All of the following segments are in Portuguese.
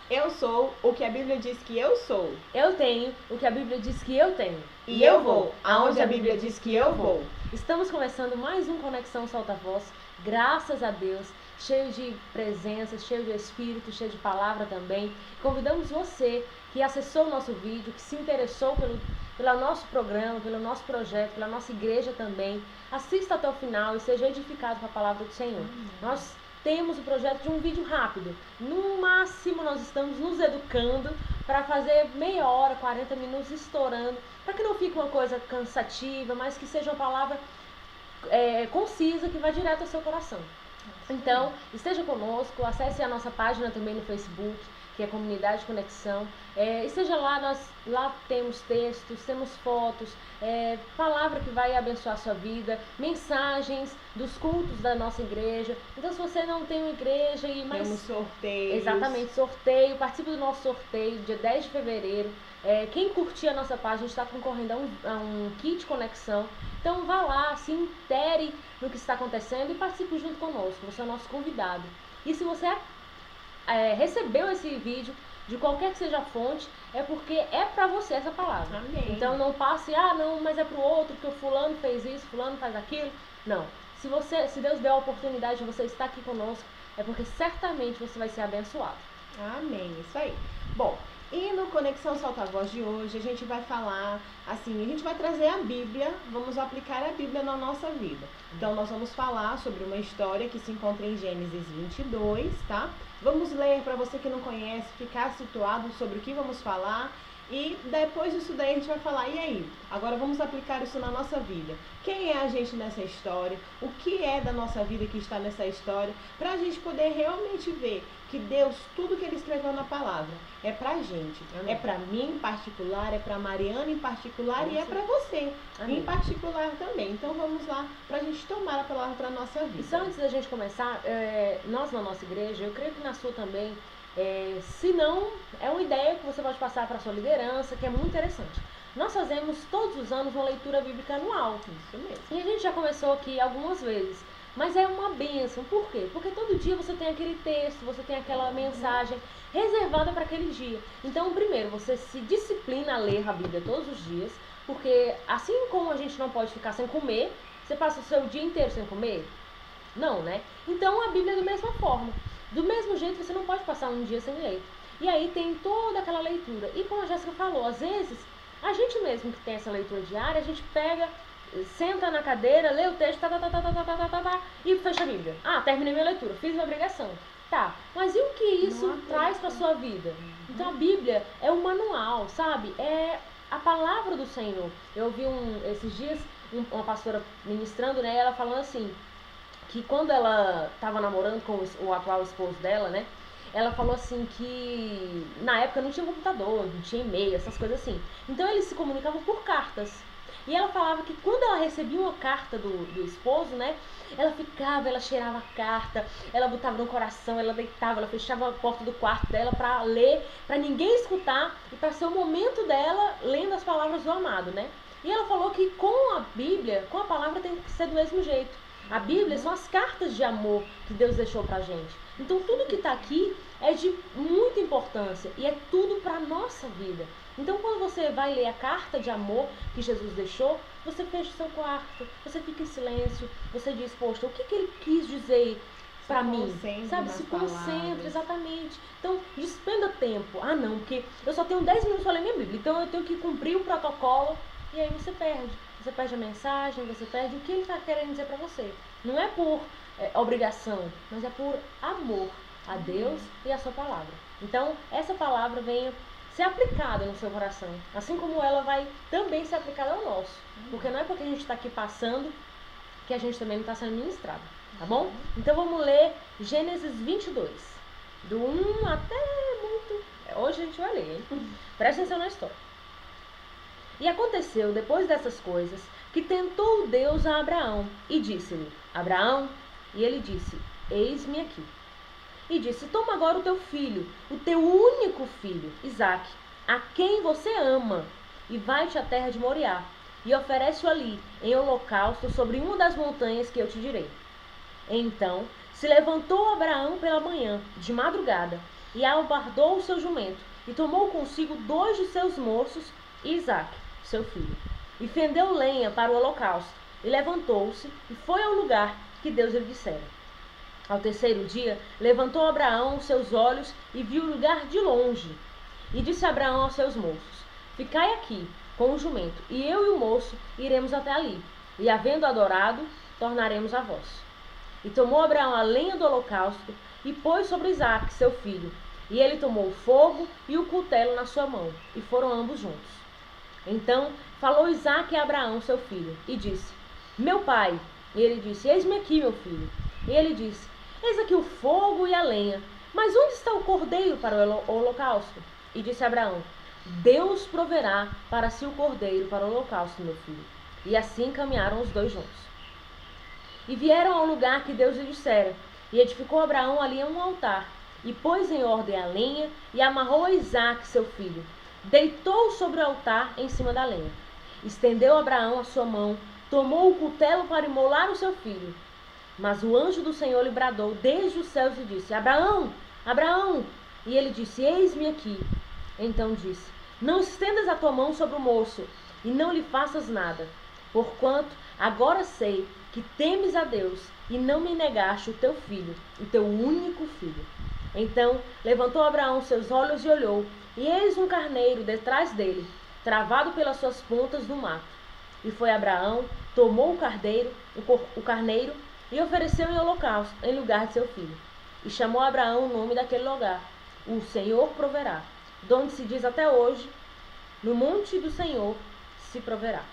Eu sou o que a Bíblia diz que eu sou. Eu tenho o que a Bíblia diz que eu tenho. E eu vou aonde a Bíblia diz que eu vou. Estamos começando mais um Conexão Solta Voz, graças a Deus, cheio de presença, cheio de Espírito, cheio de palavra também. Convidamos você que acessou o nosso vídeo, que se interessou pelo nosso programa, pelo nosso projeto, pela nossa igreja também. Assista até o final e seja edificado com a palavra do Senhor. Nós temos o projeto de um vídeo rápido. No máximo, nós estamos nos educando para fazer meia hora, 40 minutos estourando, para que não fique uma coisa cansativa, mas que seja uma palavra concisa, que vá direto ao seu coração. Então, esteja conosco, acesse a nossa página também no Facebook, que é Comunidade Conexão. Esteja lá, lá temos textos, temos fotos, palavra que vai abençoar a sua vida, mensagens dos cultos da nossa igreja. Então, se você não tem uma igreja temos sorteios. Exatamente, sorteio. Participe do nosso sorteio, dia 10 de fevereiro. Quem curtir a nossa página está concorrendo a um kit conexão. Então, vá lá, se intere no que está acontecendo e participe junto conosco. Você é o nosso convidado. E se você recebeu esse vídeo de qualquer que seja a fonte, é porque é pra você essa palavra. Amém. Então não passe, não, mas é pro outro, porque o fulano fez isso, fulano faz aquilo. Não. Se Deus deu a oportunidade de você estar aqui conosco, é porque certamente você vai ser abençoado. Amém, isso aí. Bom, e no Conexão Solta Voz de hoje, a gente vai falar, assim, a gente vai trazer a Bíblia, vamos aplicar a Bíblia na nossa vida. Então, nós vamos falar sobre uma história que se encontra em Gênesis 22, tá? Vamos ler para você que não conhece, ficar situado sobre o que vamos falar. E depois disso daí a gente vai falar, e aí? Agora vamos aplicar isso na nossa vida. Quem é a gente nessa história? O que é da nossa vida que está nessa história? Para a gente poder realmente ver que Deus, tudo que Ele escreveu na palavra, é pra gente. Amém. É pra mim em particular, é pra Mariana em particular e é pra você em particular também. Então vamos lá pra gente tomar a palavra pra nossa vida. E só antes da gente começar, nós na nossa igreja, eu creio que na sua também, se não, é uma ideia que você pode passar para a sua liderança, que é muito interessante. Nós fazemos todos os anos uma leitura bíblica anual. Isso mesmo. E a gente já começou aqui algumas vezes. Mas é uma bênção. Por quê? Porque todo dia você tem aquele texto, você tem aquela mensagem reservada para aquele dia. Então, primeiro, você se disciplina a ler a Bíblia todos os dias, porque assim como a gente não pode ficar sem comer, você passa o seu dia inteiro sem comer? Não, né? Então, a Bíblia é da mesma forma. Do mesmo jeito, você não pode passar um dia sem ler. E aí tem toda aquela leitura. E como a Jéssica falou, às vezes, a gente mesmo que tem essa leitura diária, a gente pega, senta na cadeira, lê o texto, e fecha a Bíblia. Terminei minha leitura, fiz minha obrigação. Tá, mas e o que isso traz para sua vida? Então a Bíblia é um manual, sabe? É a palavra do Senhor. Eu ouvi esses dias uma pastora ministrando, né? Ela falando assim, que quando ela estava namorando com o atual esposo dela, né? Ela falou assim que na época não tinha computador, não tinha e-mail, essas coisas assim. Então eles se comunicavam por cartas. E ela falava que quando ela recebia uma carta do esposo, né? Ela cheirava a carta, ela botava no coração, ela deitava, ela fechava a porta do quarto dela para ler, para ninguém escutar e para ser o momento dela lendo as palavras do amado, né? E ela falou que com a Bíblia, com a palavra tem que ser do mesmo jeito. A Bíblia são as cartas de amor que Deus deixou pra gente. Então tudo que está aqui é de muita importância e é tudo para a nossa vida. Então quando você vai ler a carta de amor que Jesus deixou, você fecha o seu quarto, você fica em silêncio, você diz, poxa, o que ele quis dizer para mim? Sabe, se concentre, exatamente. Então despenda tempo. Não, porque eu só tenho 10 minutos para ler minha Bíblia, então eu tenho que cumprir o protocolo e aí você perde. Você perde a mensagem, você perde o que ele está querendo dizer para você. Não é por obrigação, mas é por amor a Deus e a sua palavra. Então, essa palavra venha ser aplicada no seu coração, assim como ela vai também ser aplicada ao nosso. Porque não é porque a gente está aqui passando que a gente também não está sendo ministrado, tá bom? Então, vamos ler Gênesis 22, do 1 até muito... Hoje a gente vai ler, hein? Presta atenção na história. E aconteceu, depois dessas coisas, que tentou Deus a Abraão e disse-lhe, Abraão, e ele disse, eis-me aqui. E disse, toma agora o teu filho, o teu único filho, Isaque, a quem você ama, e vai-te à terra de Moriá, e oferece-o ali, em holocausto, sobre uma das montanhas que eu te direi. Então se levantou Abraão pela manhã, de madrugada, e albardou o seu jumento, e tomou consigo 2 de seus moços e Isaque, seu filho, e fendeu lenha para o holocausto, e levantou-se, e foi ao lugar que Deus lhe dissera. Ao terceiro dia, levantou Abraão os seus olhos e viu o lugar de longe. E disse Abraão aos seus moços: ficai aqui com o jumento, e eu e o moço iremos até ali, e havendo adorado, tornaremos a vós. E tomou Abraão a lenha do holocausto, e pôs sobre Isaque, seu filho. E ele tomou o fogo e o cutelo na sua mão, e foram ambos juntos. Então falou Isaque a Abraão, seu filho, e disse: meu pai. E ele disse: eis-me aqui, meu filho. E ele disse: eis aqui o fogo e a lenha, mas onde está o cordeiro para o holocausto? E disse Abraão: Deus proverá para si o cordeiro para o holocausto, meu filho. E assim caminharam os 2 juntos. E vieram ao lugar que Deus lhe dissera, e edificou Abraão ali um altar, e pôs em ordem a lenha, e amarrou a Isaque, seu filho. Deitou sobre o altar em cima da lenha. Estendeu Abraão a sua mão, tomou o cutelo para imolar o seu filho. Mas o anjo do Senhor lhe bradou desde os céus e disse: Abraão, Abraão! E ele disse: eis-me aqui. Então disse: não estendas a tua mão sobre o moço, e não lhe faças nada, porquanto agora sei que temes a Deus, e não me negaste o teu filho, o teu único filho. Então levantou Abraão seus olhos e olhou, e eis um carneiro detrás dele, travado pelas suas pontas no mato. E foi Abraão, tomou o carneiro, e ofereceu em holocausto, em lugar de seu filho. E chamou Abraão o nome daquele lugar: o Senhor proverá, donde se diz até hoje: no monte do Senhor se proverá.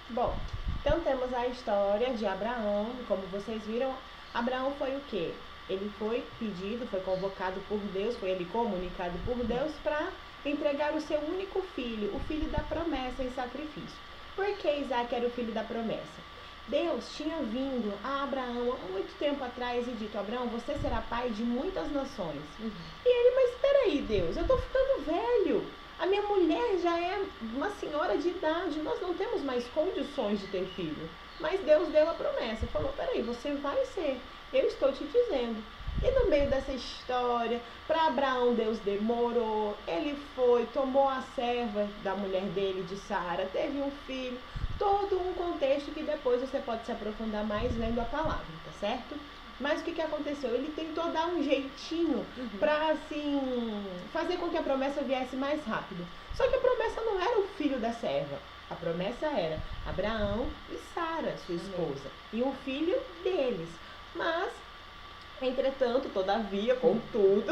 Bom, então temos a história de Abraão. Como vocês viram, Abraão foi o quê? Ele foi pedido, foi convocado por Deus, foi ele comunicado por Deus para entregar o seu único filho, o filho da promessa, em sacrifício. Por que Isaque era o filho da promessa? Deus tinha vindo a Abraão há muito tempo atrás e dito: Abraão, você será pai de muitas nações. E ele: mas espera aí, Deus, eu estou ficando velho. A minha mulher já é uma senhora de idade, nós não temos mais condições de ter filho. Mas Deus deu a promessa, falou: peraí, você vai ser, eu estou te dizendo. E no meio dessa história, para Abraão Deus demorou, ele foi, tomou a serva da mulher dele, de Sara, teve um filho, todo um contexto que depois você pode se aprofundar mais lendo a palavra, tá certo? Mas o que aconteceu? Ele tentou dar um jeitinho para, assim, fazer com que a promessa viesse mais rápido. Só que a promessa não era o filho da serva. A promessa era Abraão e Sara, sua esposa, e um filho deles. Mas, entretanto, todavia, contudo,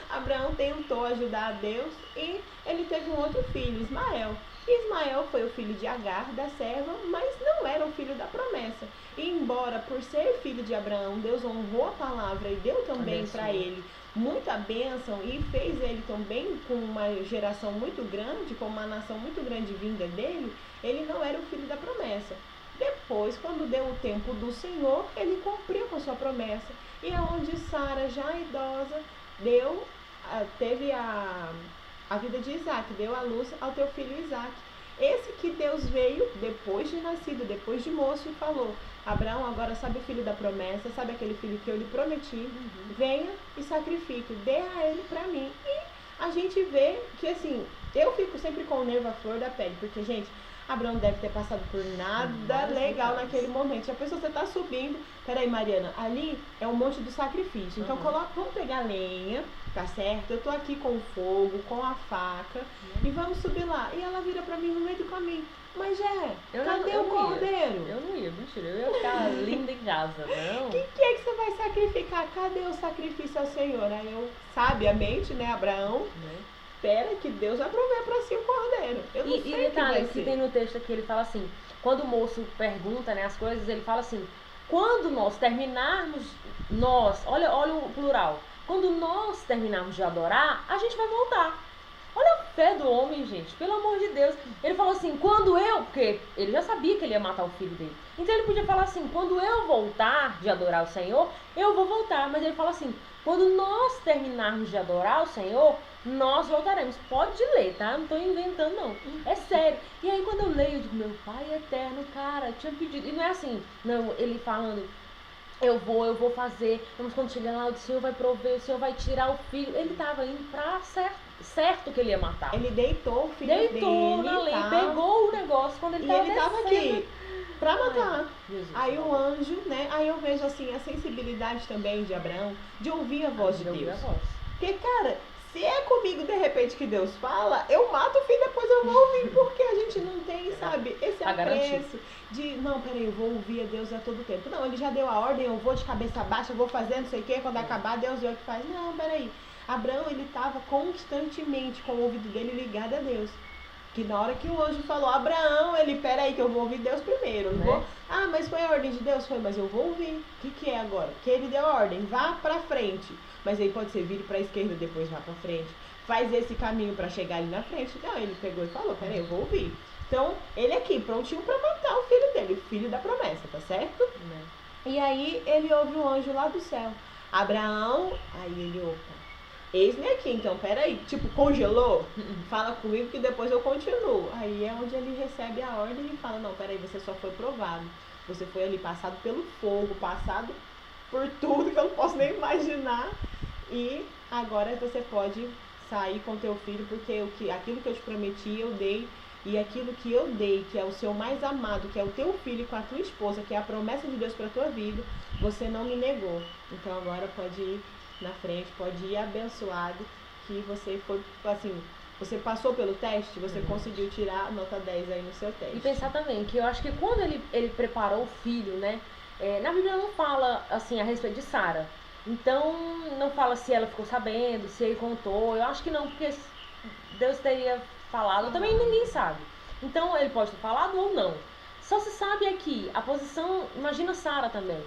Abraão tentou ajudar a Deus e ele teve um outro filho, Ismael. Ismael foi o filho de Agar, da serva, mas não era o filho da promessa. E embora, por ser filho de Abraão, Deus honrou a palavra e deu também para ele muita bênção e fez ele também com uma geração muito grande, com uma nação muito grande vinda dele, ele não era o filho da promessa. Depois, quando deu o tempo do Senhor, ele cumpriu com sua promessa. E é onde Sara, já idosa, teve a vida de Isaque, deu a luz ao teu filho Isaque. Esse que Deus veio depois de nascido, depois de moço, e falou: Abraão, agora sabe o filho da promessa, sabe aquele filho que eu lhe prometi? Venha e sacrifique, dê a ele para mim. E a gente vê que, assim, eu fico sempre com o nervo à flor da pele, porque, gente, Abraão deve ter passado por nada legal naquele momento. Já pensou, você tá subindo, peraí, Mariana, ali é o monte do sacrifício, então vamos pegar lenha, tá certo? Eu tô aqui com o fogo, com a faca, e vamos subir lá. E ela vira pra mim no meio do caminho: mas cadê o cordeiro? Eu não ia, mentira, eu ia ficar linda em casa, não. O que é que você vai sacrificar? Cadê o sacrifício ao Senhor? Aí eu, sabiamente, né, Abraão, espera que Deus vai prover para si o cordeiro. Eu não sei o que tem no texto aqui, ele fala assim, quando o moço pergunta, né, as coisas, ele fala assim: quando nós terminarmos, olha o plural, quando nós terminarmos de adorar, a gente vai voltar. Olha a fé do homem, gente, pelo amor de Deus. Ele falou assim, porque ele já sabia que ele ia matar o filho dele. Então ele podia falar assim, quando eu voltar de adorar o Senhor, eu vou voltar. Mas ele fala assim, quando nós terminarmos de adorar o Senhor, nós voltaremos. Pode ler, tá? Não tô inventando, não. É sério. E aí quando eu leio, eu digo, meu Pai eterno, cara, tinha pedido. E não é assim, não, ele falando, eu vou fazer, mas quando chegar lá, o Senhor vai prover, o Senhor vai tirar o filho. Ele estava indo para certo que ele ia matar. Ele deitou o filho dele. Deitou na lei, pegou o negócio quando ele estava estava aqui para matar. Ai, Jesus, aí o anjo, né? Aí eu vejo assim a sensibilidade também de Abraão de ouvir a voz de Deus. Porque, cara, se é comigo de repente que Deus fala, eu mato o filho, depois eu vou ouvir, porque a gente não tem, sabe, esse apreço de, não, peraí, eu vou ouvir a Deus a todo tempo. Não, ele já deu a ordem, eu vou de cabeça baixa, eu vou fazer não sei o que, quando acabar Deus vê o que faz. Não, peraí. Abraão, ele estava constantemente com o ouvido dele ligado a Deus. Que na hora que o anjo falou, Abraão, ele, peraí que eu vou ouvir Deus primeiro. Eu vou, mas foi a ordem de Deus? Foi, mas eu vou ouvir. O que é agora? Que ele deu a ordem, vá pra frente. Mas aí pode ser, vire pra esquerda, depois vá pra frente. Faz esse caminho pra chegar ali na frente. Não, ele pegou e falou, peraí, eu vou ouvir. Então, ele aqui, prontinho pra matar o filho dele, o filho da promessa, tá certo? E aí, ele ouve um anjo lá do céu. Abraão, aí ele, opa. Eis-me aqui, então, peraí, tipo, congelou? Fala comigo que depois eu continuo. Aí é onde ele recebe a ordem e fala, não, peraí, você só foi provado. Você foi ali passado pelo fogo, passado por tudo que eu não posso nem imaginar. E agora você pode sair com teu filho, porque aquilo que eu te prometi, eu dei. E aquilo que eu dei, que é o seu mais amado, que é o teu filho com a tua esposa, que é a promessa de Deus para a tua vida, você não me negou. Então agora pode ir na frente, pode ir abençoado, que você foi, assim, você passou pelo teste, você conseguiu tirar nota 10 aí no seu teste. E pensar também, que eu acho que quando ele preparou o filho, né, na Bíblia não fala, assim, a respeito de Sara. Então, não fala se ela ficou sabendo, se ele contou, eu acho que não, porque Deus teria falado, também ninguém sabe. Então, ele pode ter falado ou não. Só se sabe aqui, a posição, imagina Sara também.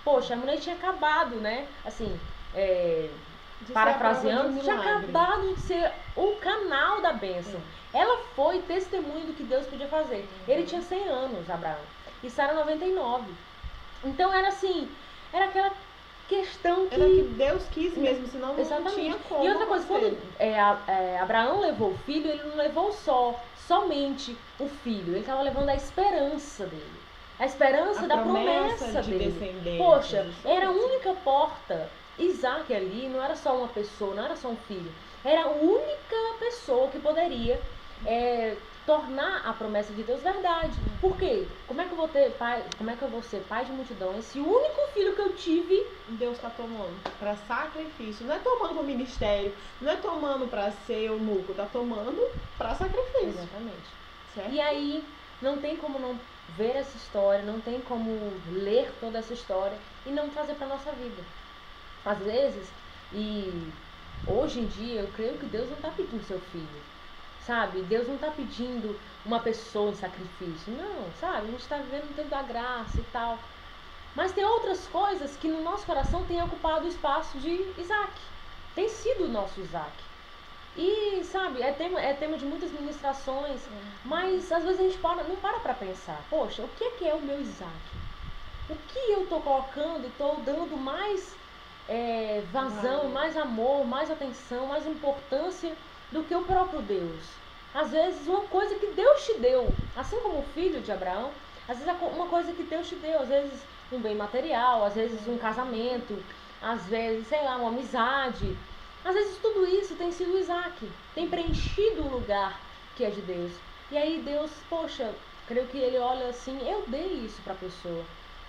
Poxa, a mulher tinha acabado, né, assim... parafraseando, tinha acabado de ser o canal da bênção. Ela foi testemunho do que Deus podia fazer. Ele tinha 100 anos, Abraão, e Sara 99. Então era assim, era aquela questão que... Era que Deus quis mesmo, senão não tinha como. E outra coisa, quando Abraão levou o filho, ele não levou somente o filho, ele estava levando a esperança dele. A esperança da promessa dele. Poxa, era a única porta. Isaac ali não era só uma pessoa, não era só um filho. Era a única pessoa que poderia tornar a promessa de Deus verdade. Por quê? Como é que eu vou ter pai? Como é que eu vou ser pai de multidões se o único filho que eu tive, Deus está tomando para sacrifício? Não é tomando para o ministério, não é tomando para ser eunuco, está tomando para sacrifício. Exatamente. Certo? E aí não tem como não ver essa história, não tem como ler toda essa história e não trazer para nossa vida. Às vezes, e hoje em dia, eu creio que Deus não está pedindo seu filho, sabe? Deus não está pedindo uma pessoa em sacrifício, não, sabe? A gente está vivendo um tempo da graça e tal. Mas tem outras coisas que no nosso coração tem ocupado o espaço de Isaac. Tem sido o nosso Isaac. E, sabe, é tema de muitas ministrações, mas às vezes a gente não para para pensar, poxa, o que é o meu Isaac? O que eu estou colocando e estou dando mais... vazão, mais amor, mais atenção, mais importância do que o próprio Deus. Às vezes uma coisa que Deus te deu, assim como o filho de Abraão, às vezes uma coisa que Deus te deu, às vezes um bem material, às vezes um casamento, às vezes, sei lá, uma amizade. Às vezes tudo isso tem sido Isaac, tem preenchido o lugar que é de Deus. E aí Deus, poxa, creio que ele olha assim, eu dei isso para a pessoa.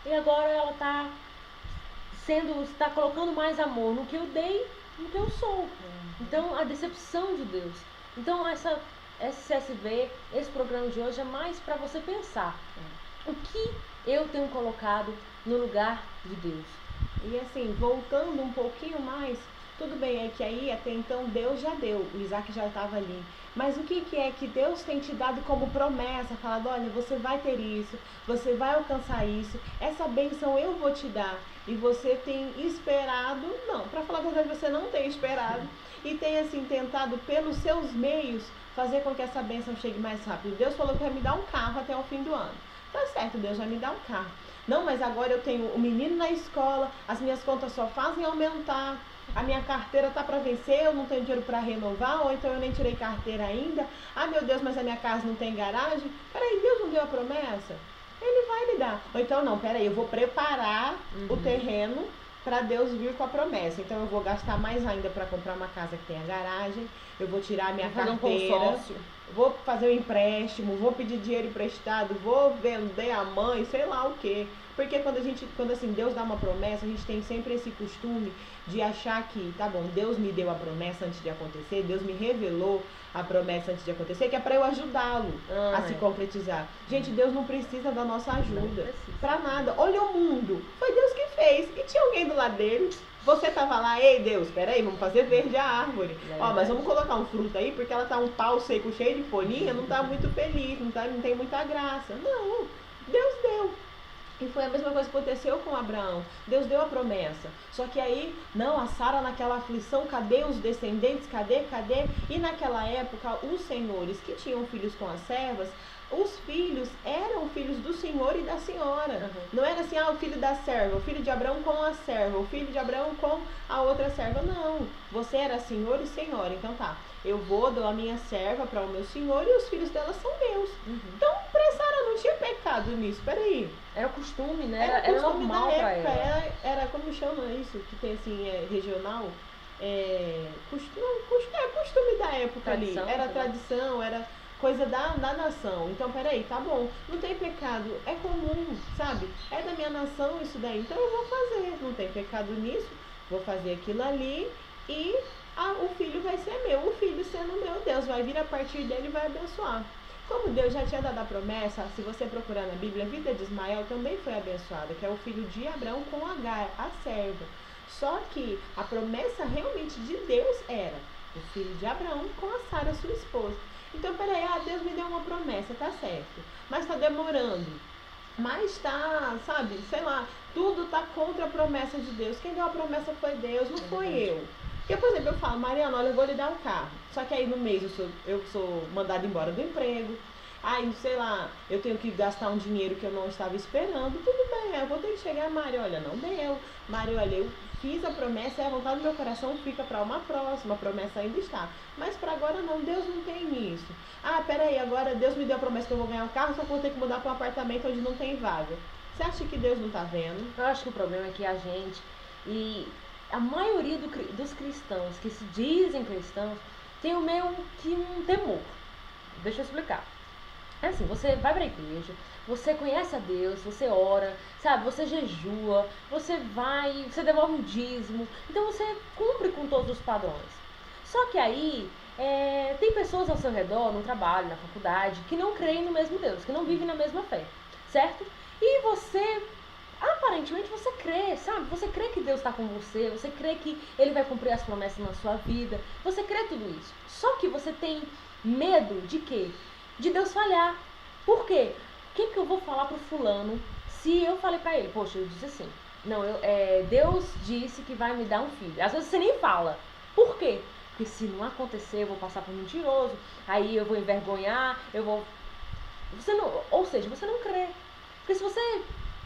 E agora ela está colocando mais amor no que eu dei, no que eu sou. Então, a decepção de Deus. Então, essa CSV, esse programa de hoje é mais para você pensar. O que eu tenho colocado no lugar de Deus? E assim, voltando um pouquinho mais, Tudo bem, é que aí até então Deus já deu, o Isaac já estava ali. Mas o que é que Deus tem te dado como promessa? Falado, olha, você vai ter isso, você vai alcançar isso, essa bênção eu vou te dar. E você tem esperado, não, para falar a verdade, você não tem esperado. E tem assim tentado pelos seus meios fazer com que essa bênção chegue mais rápido. Deus falou que vai me dar um carro até o fim do ano. Tá certo, Deus vai me dar um carro. Não, mas agora eu tenho o menino na escola, as minhas contas só fazem aumentar, a minha carteira tá para vencer, eu não tenho dinheiro para renovar, ou então eu nem tirei carteira ainda. Ah, meu Deus, mas a minha casa não tem garagem. Peraí, Deus não deu a promessa? Ele vai me dar. Ou então não, peraí, eu vou preparar o terreno para Deus vir com a promessa. Então eu vou gastar mais ainda para comprar uma casa que tenha garagem, eu vou tirar a minha carteira, vou fazer um empréstimo, vou pedir dinheiro emprestado, vou vender a mãe, sei lá o quê. Porque quando assim, Deus dá uma promessa, a gente tem sempre esse costume de achar que, tá bom, Deus me deu a promessa antes de acontecer, Deus me revelou a promessa antes de acontecer, que é para eu ajudá-lo a se concretizar. Gente, Deus não precisa da nossa ajuda para nada. Olha o mundo, foi Deus que fez. E tinha alguém do lado dele. Você tava lá, ei Deus, peraí, vamos fazer verde a árvore. Ó, mas vamos colocar um fruto aí, porque ela tá um pau seco cheio de folhinha, não tá muito feliz, não tem muita graça. Não, Deus deu. E foi a mesma coisa que aconteceu com Abraão. Deus deu a promessa. Só que aí, não, a Sara naquela aflição, cadê os descendentes? Cadê? E naquela época, os senhores que tinham filhos com as servas, os filhos eram filhos do senhor e da senhora. Não era assim, o filho da serva, o filho de Abraão com a serva, o filho de Abraão com a outra serva. Não, você era senhor e senhora. Então tá, eu dou a minha serva para o meu senhor e os filhos dela são meus. Então, para Sara não tinha pecado nisso, peraí. Era costume, né? Era normal da pra época, ela. era como chama isso, que tem assim, regional? Costume da época tradição, ali. Era tradição, era coisa da nação. Então, peraí, tá bom, não tem pecado, é comum, sabe? É da minha nação isso daí, então eu vou fazer. Não tem pecado nisso, vou fazer aquilo ali e o filho vai ser meu. O filho sendo meu, Deus vai vir a partir dele e vai abençoar. Como Deus já tinha dado a promessa, se você procurar na Bíblia, a vida de Ismael também foi abençoada, que é o filho de Abraão com Agar, a serva. Só que a promessa realmente de Deus era o filho de Abraão com a Sara, sua esposa. Então, peraí, Deus me deu uma promessa, tá certo, mas tá demorando. Mas tá, sabe, sei lá, tudo tá contra a promessa de Deus. Quem deu a promessa foi Deus, não foi eu. Porque, por exemplo, eu falo, Mariana, olha, eu vou lhe dar um carro. Só que aí no mês eu sou mandada embora do emprego. Aí, sei lá, eu tenho que gastar um dinheiro que eu não estava esperando. Tudo bem, eu vou ter que chegar, Mário, olha, não deu. Mário, olha, eu fiz a promessa, a vontade do meu coração fica para uma próxima, a promessa ainda está. Mas para agora não, Deus não tem isso. Peraí, agora Deus me deu a promessa que eu vou ganhar um carro, só que eu vou ter que mudar para um apartamento onde não tem vaga. Você acha que Deus não está vendo? Eu acho que o problema é que a gente, e a maioria dos cristãos que se dizem cristãos, tem o meio que um temor. Deixa eu explicar. É assim, você vai pra igreja, você conhece a Deus, você ora, sabe, você jejua, você devolve um dízimo, então você cumpre com todos os padrões. Só que aí, tem pessoas ao seu redor, no trabalho, na faculdade, que não creem no mesmo Deus, que não vivem na mesma fé, certo? E você, aparentemente, você crê, sabe? Você crê que Deus está com você, você crê que Ele vai cumprir as promessas na sua vida, você crê tudo isso. Só que você tem medo de quê? De Deus falhar. Por quê? O que eu vou falar pro fulano se eu falei pra ele? Poxa, eu disse assim, não, Deus disse que vai me dar um filho. Às vezes você nem fala. Por quê? Porque se não acontecer, eu vou passar por mentiroso, aí eu vou envergonhar, ou seja, você não crê. Porque se você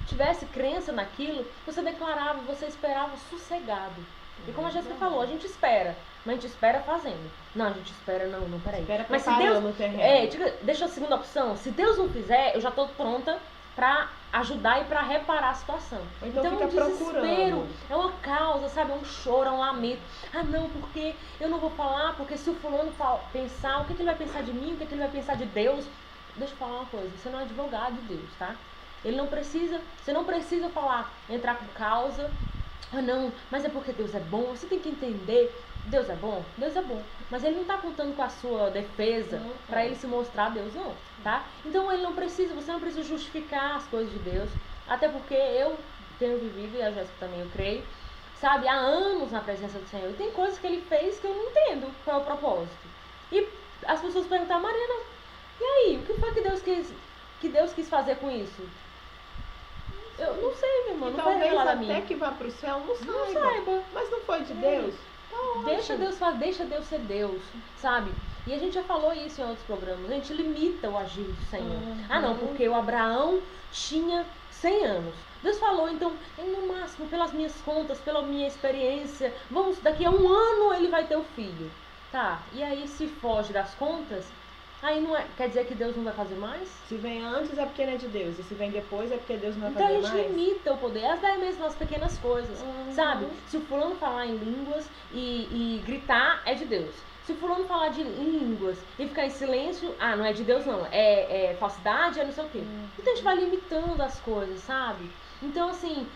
tivesse crença naquilo, você declarava, você esperava sossegado. E como a Jéssica falou, a gente espera, mas a gente espera fazendo. Não, a gente espera, não, peraí. Espera mas se Deus, no terreno. Deixa a segunda opção, se Deus não fizer, eu já estou pronta pra ajudar e pra reparar a situação. Então fica um desespero, procurando. É uma causa, sabe, é um choro, é um lamento. Não, porque eu não vou falar, porque se o fulano pensar, o que ele vai pensar de mim, o que ele vai pensar de Deus? Deixa eu falar uma coisa, você não é advogado de Deus, tá? Você não precisa falar, entrar com causa. Não, mas é porque Deus é bom, você tem que entender. Deus é bom, mas Ele não está contando com a sua defesa para Ele se mostrar a Deus, não, tá? Então você não precisa justificar as coisas de Deus, até porque eu tenho vivido, e a Jéssica também, eu creio, sabe, há anos na presença do Senhor. E tem coisas que ele fez que eu não entendo qual é o propósito. E as pessoas perguntam, Mariana, e aí, o que foi que Deus quis fazer com isso? Eu não sei, minha irmã, não vai revelar a mim. Até que vá para o céu, não Não saiba. Mas não foi de Deus? Deixa Deus fazer, deixa Deus ser Deus, sabe? E a gente já falou isso em outros programas. A gente limita o agir do Senhor. Ah, não, porque o Abraão tinha 100 anos. Deus falou, então, no máximo, pelas minhas contas, pela minha experiência, daqui a 1 ano ele vai ter o filho. Tá, e aí se foge das contas, aí não é, quer dizer que Deus não vai fazer mais? Se vem antes é porque não é de Deus, e se vem depois é porque Deus não vai então fazer mais. Então a gente limita o poder, até mesmo as pequenas coisas, sabe? Se o fulano falar em línguas e gritar, é de Deus. Se o fulano falar em línguas e ficar em silêncio, não é de Deus não, é falsidade, é não sei o quê. Então a gente vai limitando as coisas, sabe? Então assim,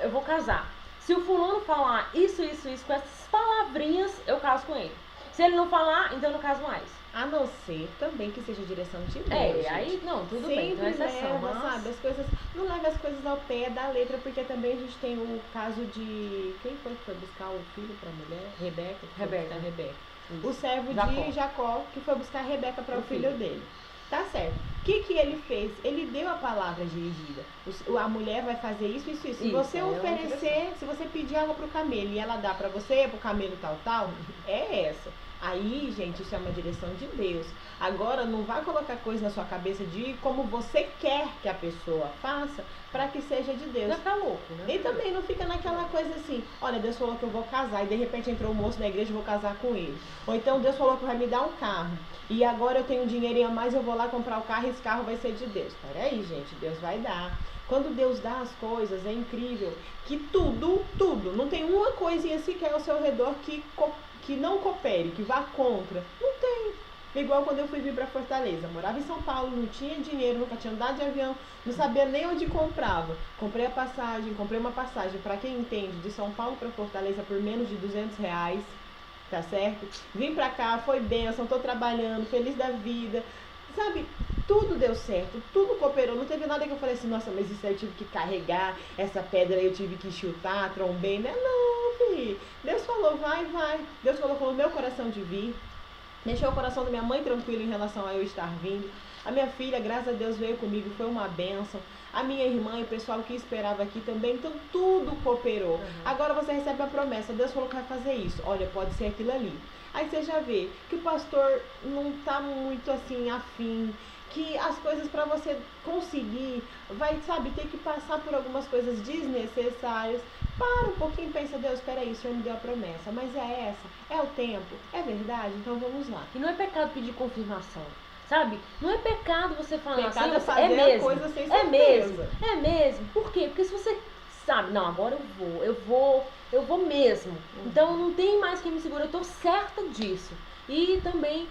eu vou casar. Se o fulano falar isso, com essas palavrinhas, eu caso com ele. Se ele não falar, então eu não caso mais. A não ser também que seja direção de Deus. Aí não, tudo bem, então é exceção. Leva, sabe, as coisas, não leva as coisas ao pé da letra, porque também a gente tem o caso de, quem foi que foi buscar o filho para a mulher? Rebeca. O servo de Jacó, que foi buscar a Rebeca para o filho dele. Tá certo. O que ele fez? Ele deu a palavra dirigida. A mulher vai fazer isso. Se você oferecer, se você pedir água pro camelo e ela dá para você, pro camelo tal, é essa. Aí, gente, isso é uma direção de Deus. Agora, não vai colocar coisa na sua cabeça de como você quer que a pessoa faça para que seja de Deus. Vai ficar louco, né? E também não fica naquela coisa assim, olha, Deus falou que eu vou casar e de repente entrou um moço na igreja e vou casar com ele. Ou então Deus falou que vai me dar um carro e agora eu tenho um dinheirinho a mais, eu vou lá comprar o carro e esse carro vai ser de Deus. Peraí, gente, Deus vai dar. Quando Deus dá as coisas, é incrível que tudo, não tem uma coisinha sequer ao seu redor que não coopere, que vá contra. Não tem. Igual quando eu fui vir para Fortaleza. Morava em São Paulo, não tinha dinheiro, nunca tinha andado de avião, não sabia nem onde comprava. Comprei uma passagem, para quem entende, de São Paulo para Fortaleza por menos de R$200, tá certo? Vim pra cá, foi bênção, tô trabalhando, feliz da vida. Sabe, tudo deu certo, tudo cooperou. Não teve nada que eu falei assim, nossa, mas isso aí eu tive que carregar, essa pedra aí eu tive que chutar, trombei, né? Não, filho. Deus falou, vai. Deus colocou no meu coração de vir. Deixou o coração da minha mãe tranquilo em relação a eu estar vindo. A minha filha, graças a Deus, veio comigo, foi uma bênção. A minha irmã e o pessoal que esperava aqui também, então tudo cooperou. Agora você recebe a promessa, Deus falou que vai fazer isso. Olha, pode ser aquilo ali. Aí você já vê que o pastor não tá muito assim afim, que as coisas para você conseguir, vai, sabe, ter que passar por algumas coisas desnecessárias. Para um pouquinho e pensa, Deus, peraí, o Senhor me deu a promessa, mas é essa? É o tempo? É verdade? Então vamos lá. E não é pecado pedir confirmação, sabe? Não é pecado você falar assim, é fazer mesmo, a coisa sem certeza. É mesmo. Por quê? Porque se você sabe, não, agora eu vou mesmo. Então não tem mais quem me segura, eu tô certa disso. E também,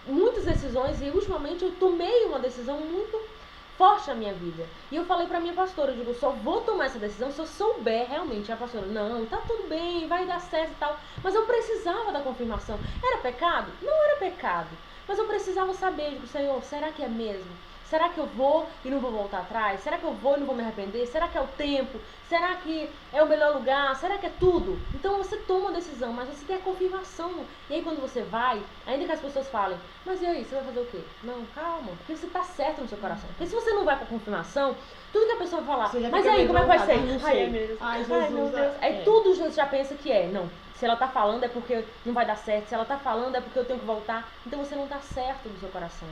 muitas decisões, e ultimamente eu tomei uma decisão muito forte na minha vida. E eu falei pra minha pastora, eu digo, só vou tomar essa decisão se eu souber realmente. A pastora, não, tá tudo bem, vai dar certo e tal. Mas eu precisava da confirmação. Era pecado? Não era pecado. Mas eu precisava saber, eu digo, Senhor, será que é mesmo? Será que eu vou e não vou voltar atrás? Será que eu vou e não vou me arrepender? Será que é o tempo? Será que é o melhor lugar? Será que é tudo? Então você toma uma decisão, mas você tem a confirmação. E aí quando você vai, ainda que as pessoas falem, mas e aí, você vai fazer o quê? Não, calma, porque você tá certo no seu coração. Porque se você não vai pra confirmação, tudo que a pessoa vai falar, mas e aí, como é que vai ser? Ai, é mesmo. Ai, Jesus, ai, meu Deus. Aí tudo você já pensa que não. Se ela tá falando é porque não vai dar certo. Se ela tá falando é porque eu tenho que voltar. Então você não tá certo no seu coração.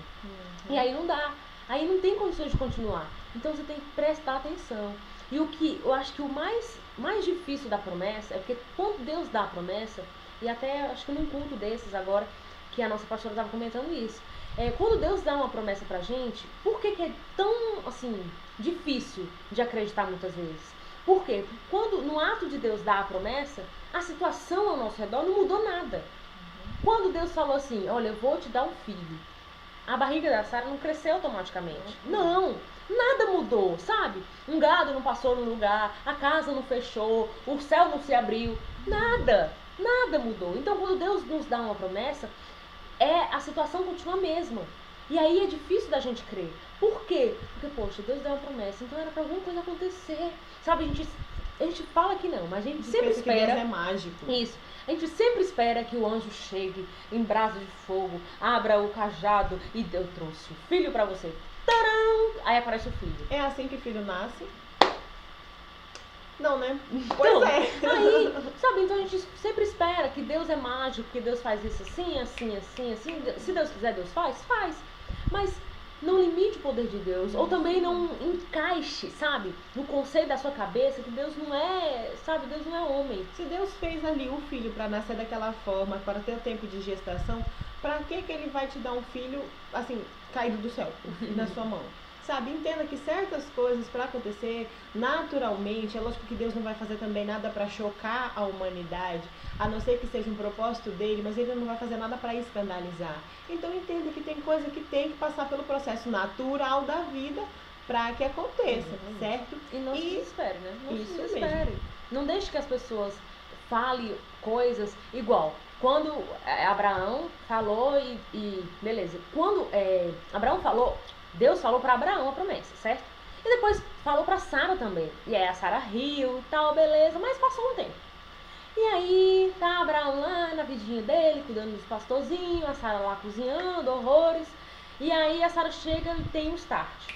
E aí não dá. Aí não tem condições de continuar. Então você tem que prestar atenção. E o que eu acho que o mais difícil da promessa é porque quando Deus dá a promessa, e até acho que num culto desses agora, que a nossa pastora estava comentando isso, quando Deus dá uma promessa pra gente, por que é tão assim difícil de acreditar muitas vezes? Por quê? Porque quando no ato de Deus dar a promessa, a situação ao nosso redor não mudou nada. Quando Deus falou assim, olha, eu vou te dar um filho, a barriga da Sara não cresceu automaticamente. Não, nada mudou, sabe? Um gado não passou no lugar, a casa não fechou, o céu não se abriu, nada mudou. Então quando Deus nos dá uma promessa, a situação continua a mesma. E aí é difícil da gente crer. Por quê? Porque, poxa, Deus deu uma promessa, então era pra alguma coisa acontecer. Sabe, a gente a gente fala que não, mas a gente Você sempre pensa que Deus espera. é mágico. Isso. A gente sempre espera que o anjo chegue em brasa de fogo, abra o cajado e eu trouxe o filho pra você. Tcharam! Aí aparece o filho. É assim que filho nasce? Não, né? Então, Pois é. aí, sabe, então a gente sempre espera que Deus é mágico, que Deus faz isso assim, assim, assim, assim. Se Deus quiser, Deus faz? Faz. Mas não limite o poder de Deus. Ou também não encaixe, sabe, no conceito da sua cabeça que Deus não é, sabe, Deus não é homem. Se Deus fez ali o filho para nascer daquela forma, para ter o tempo de gestação, para que ele vai te dar um filho, assim, caído do céu, na sua mão? Sabe, entenda que certas coisas para acontecer naturalmente, é lógico que Deus não vai fazer também nada para chocar a humanidade, a não ser que seja um propósito dele, mas ele não vai fazer nada para escandalizar. Então entenda que tem coisa que tem que passar pelo processo natural da vida para que aconteça, certo? E não se desespere, né? Não se Isso desespere. mesmo. Não deixe que as pessoas falem coisas igual. Quando Abraão falou e beleza. Quando Abraão falou, Deus falou para Abraão a promessa, certo? E depois falou para Sara também. E aí a Sara riu e tal, beleza, mas passou um tempo. E aí tá Abraão lá na vidinha dele, cuidando dos pastorzinhos, a Sara lá cozinhando, horrores. E aí a Sara chega e tem um start.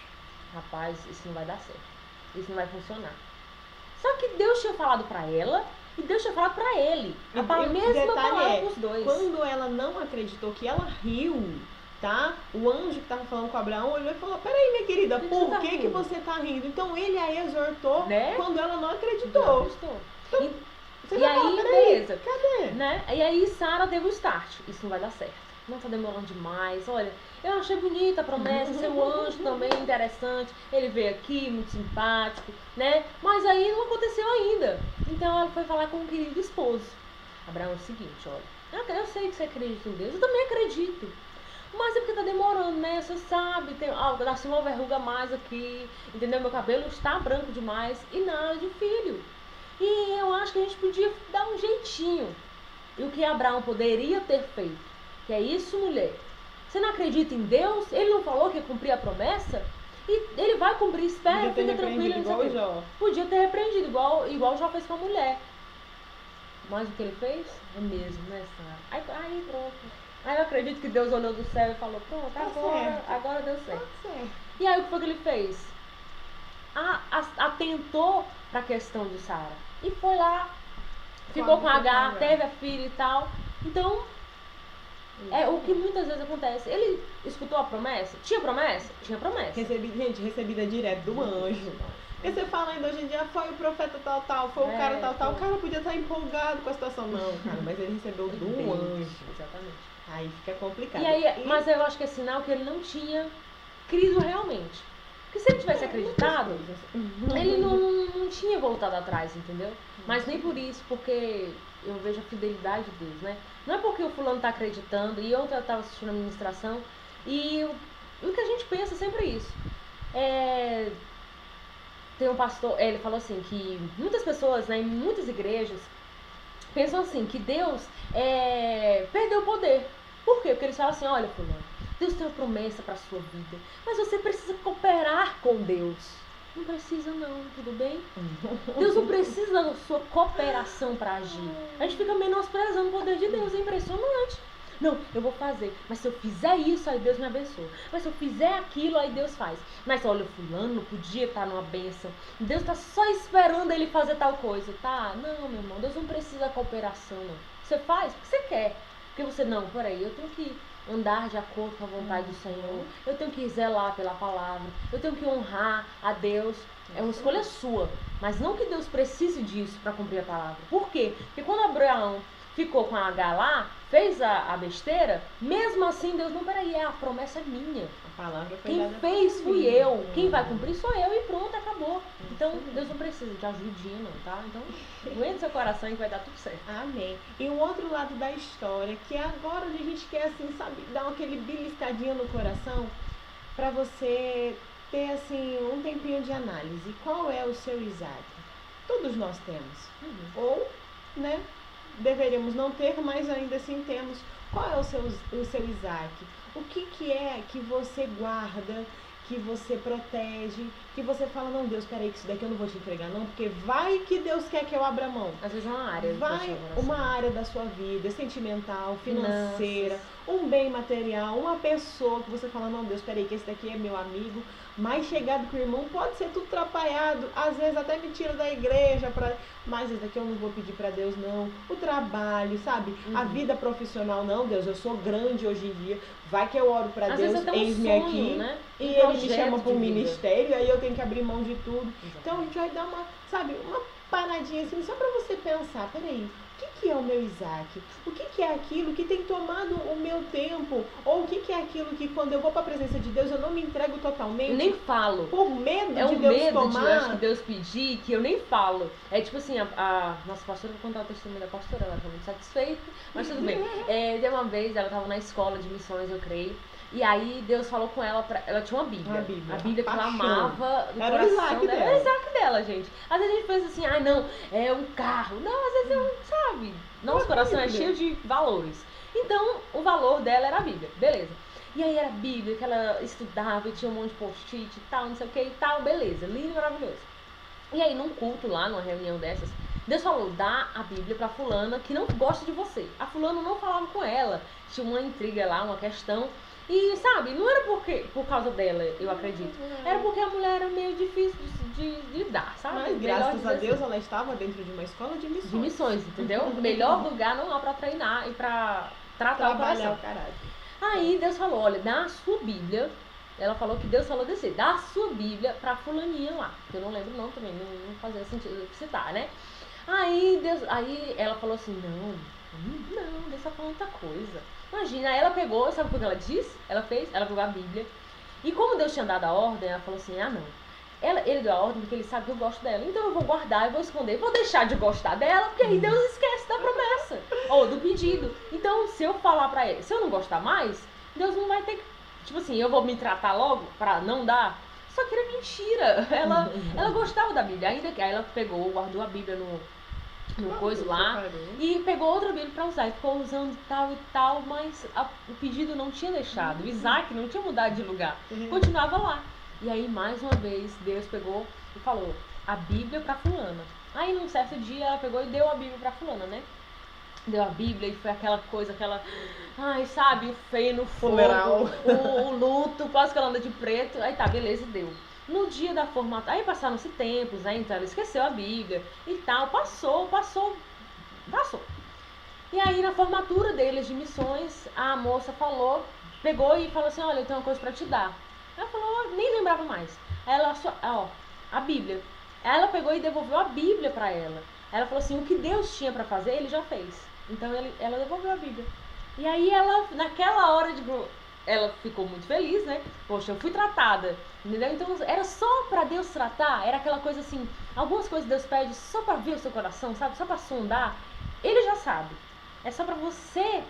Rapaz, isso não vai dar certo. Isso não vai funcionar. Só que Deus tinha falado pra ela e Deus tinha falado pra ele. A mesma palavra pros dois. Quando ela não acreditou, que ela riu, tá? O anjo que estava falando com Abraão olhou e falou: peraí, minha querida, por que você tá rindo? Então ele a exortou, né? Quando ela não acreditou. Então, e aí, beleza. Cadê? Né? E aí Sara teve o start. Isso não vai dar certo. Não tá demorando demais. Olha, eu achei bonita a promessa, seu anjo também interessante. Ele veio aqui, muito simpático, né? Mas aí não aconteceu ainda. Então ela foi falar com o querido esposo. Abraão, é o seguinte, olha, eu sei que você acredita em Deus, eu também acredito. Mas é porque tá demorando, né? Você sabe, nasceu uma verruga a mais aqui, entendeu? Meu cabelo está branco demais e nada de filho. E eu acho que a gente podia dar um jeitinho. E o que Abraão poderia ter feito? Que é isso, mulher? Você não acredita em Deus? Ele não falou que ia cumprir a promessa? E ele vai cumprir, espera, fica tranquila. Podia ter repreendido, igual Jó fez com a mulher. Mas o que ele fez? É mesmo, né, Sara? Aí pronto. Aí eu acredito que Deus olhou do céu e falou, pronto, agora deu certo. E aí o que foi que ele fez? Atentou para a questão de Sara. E foi lá, ficou com Agar, teve a filha e tal. Então, é o que muitas vezes acontece. Ele escutou a promessa? Tinha promessa? Tinha promessa. Recebida direto do anjo. E você fala ainda hoje em dia, foi o profeta tal, foi o cara tal. O cara podia estar empolgado com a situação. Não, cara, mas ele recebeu do anjo. Exatamente. Aí fica complicado. Mas eu acho que é sinal que ele não tinha crido realmente. Porque se ele tivesse acreditado, ele não tinha voltado atrás, entendeu? Mas nem por isso, porque eu vejo a fidelidade de Deus, né? Não é porque o fulano está acreditando, e ontem eu estava assistindo a ministração, e o que a gente pensa sempre é isso. Tem um pastor, ele falou assim, que muitas pessoas, né, em muitas igrejas, pensam assim, que Deus perdeu o poder. Por quê? Porque eles falam assim, olha, fulano, Deus tem uma promessa para a sua vida, mas você precisa cooperar com Deus. Não precisa não, tudo bem? Deus não precisa da sua cooperação para agir. A gente fica menosprezando o poder de Deus, é impressionante. Não, eu vou fazer, mas se eu fizer isso, aí Deus me abençoa. Mas se eu fizer aquilo, aí Deus faz. Mas olha, fulano não podia estar numa bênção. Deus está só esperando ele fazer tal coisa, tá? Não, meu irmão, Deus não precisa da cooperação, não. Você faz porque você quer. Porque você, não, peraí, eu tenho que andar de acordo com a vontade do Senhor. Eu tenho que zelar pela palavra. Eu tenho que honrar a Deus. É uma escolha sua. Mas não que Deus precise disso para cumprir a palavra. Por quê? Porque quando Abraão ficou com a Agar lá, fez a besteira, mesmo assim Deus, não, peraí, a promessa é minha. A palavra foi quem fez fui eu. Quem vai cumprir sou eu e pronto, acabou. Então Deus não precisa de ajudinha não, tá? Então aguenta seu coração e vai dar tudo certo. Amém. E um outro lado da história, que agora a gente quer assim, sabe, dar aquele beliscadinho no coração, pra você ter assim um tempinho de análise. Qual é o seu Isaac? Todos nós temos. Ou, né, deveríamos não ter, mas ainda assim temos. Qual é o seu Isaac? O que é que você guarda, que você protege, que você fala, não, Deus, peraí, que isso daqui eu não vou te entregar, não, porque vai que Deus quer que eu abra mão. Às vezes é uma área. Vai uma área da sua vida, sentimental, financeira, um bem material, uma pessoa que você fala, não, Deus, peraí, que esse daqui é meu amigo, mais chegado que o irmão, pode ser tudo atrapalhado, às vezes até me tira da igreja, mas esse daqui eu não vou pedir pra Deus, não. O trabalho, sabe? A vida profissional, não, Deus, eu sou grande hoje em dia, vai que eu oro pra às Deus, eis-me aqui, né? E ele me chama para um ministério, aí eu tenho que abrir mão de tudo. Exatamente. Então a gente vai dar uma paradinha assim, só para você pensar, peraí, o que é o meu Isaac? O que é aquilo que tem tomado o meu tempo? Ou o que é aquilo que quando eu vou para a presença de Deus eu não me entrego totalmente? Eu nem falo. Por medo de Deus medo tomar. De acho que Deus pedir, que eu nem falo. É tipo assim, a nossa pastora, vou contar o testemunho da pastora, ela tá muito satisfeita, mas tudo bem. De uma vez, ela estava na escola de missões, eu creio. E aí Deus falou com ela, ela tinha uma Bíblia. A Bíblia que ela amava no era coração o Isaac dela. Era o Isaac dela, gente. Às vezes a gente pensa assim, não, é um carro. Não, às vezes é um, sabe? Nosso coração é cheio de valores. Então, o valor dela era a Bíblia, beleza. E aí era a Bíblia que ela estudava e tinha um monte de post-it e tal, não sei o que e tal, beleza, lindo e maravilhoso. E aí num culto lá, numa reunião dessas, Deus falou, dá a Bíblia pra fulana que não gosta de você. A fulana não falava com ela, tinha uma intriga lá, uma questão. E, sabe, não era por causa dela, eu acredito. Era porque a mulher era meio difícil de lidar, sabe? Mas graças a Deus ela estava dentro de uma escola de missões. De missões, entendeu? O melhor lugar não há pra treinar e pra tratar o coração. Aí Deus falou, olha, dá a sua Bíblia. Ela falou que Deus falou desse, dá a sua Bíblia pra fulaninha lá. Que eu não lembro não também, não fazia sentido citar, né? Aí ela falou assim, não, Deus tá falando outra coisa. Imagina, aí ela pegou, sabe o que ela disse? Ela pegou a Bíblia. E como Deus tinha dado a ordem, ela falou assim, não. Ele deu a ordem porque ele sabe que eu gosto dela. Então eu vou guardar, eu vou esconder, vou deixar de gostar dela, porque aí Deus esquece da promessa. Ou do pedido. Então, se eu falar pra ele, se eu não gostar mais, Deus não vai ter que... Tipo assim, eu vou me tratar logo pra não dar. Só que era mentira. Ela gostava da Bíblia. Ainda que aí ela pegou, guardou a Bíblia no coisa lá e pegou outra Bíblia pra usar e ficou usando tal e tal, mas o pedido não tinha deixado, o Isaac não tinha mudado de lugar, continuava lá. E aí mais uma vez Deus pegou e falou a Bíblia pra fulana. Aí num certo dia ela pegou e deu a Bíblia pra fulana, né? Deu a Bíblia e foi aquela coisa, sabe, o feio no fogo, o luto, quase que ela anda de preto, aí tá, beleza, deu. No dia da formatura, aí passaram-se tempos, né? Então ela esqueceu a Bíblia e tal, passou. E aí na formatura deles de missões, a moça pegou e falou assim, olha, eu tenho uma coisa pra te dar. Ela falou, nem lembrava mais. Aí ela, a Bíblia. Aí ela pegou e devolveu a Bíblia pra ela. Ela falou assim, o que Deus tinha pra fazer, ele já fez. Então ela devolveu a Bíblia. E aí ela, naquela hora, ela ficou muito feliz, né? Poxa, eu fui tratada, entendeu? Então era só pra Deus tratar, era aquela coisa assim, algumas coisas Deus pede só pra ver o seu coração, sabe? Só pra sondar. Ele já sabe. É só pra você,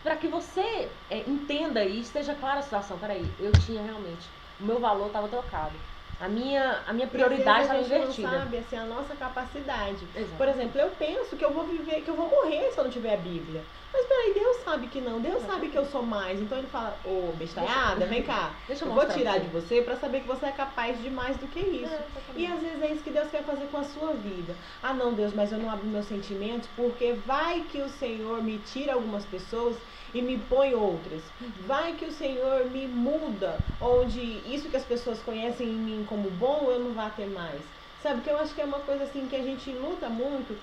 pra que você entenda e esteja clara a situação. Peraí, eu tinha realmente, o meu valor estava trocado. A minha prioridade estava invertida. A gente não sabe assim, a nossa capacidade. Exato. Por exemplo, eu penso que eu vou viver, que eu vou morrer se eu não tiver a Bíblia. Mas peraí, Deus sabe que não. Deus sabe que eu sou mais. Então ele fala, bestalhada, vem cá. Deixa eu vou tirar de você pra saber que você é capaz de mais do que isso. E às vezes é isso que Deus quer fazer com a sua vida. Ah não, Deus, mas eu não abro meus sentimentos porque vai que o Senhor me tira algumas pessoas e me põe outras. Vai que o Senhor me muda, onde isso que as pessoas conhecem em mim como bom, eu não vá ter mais. Sabe, que eu acho que é uma coisa assim que a gente luta muito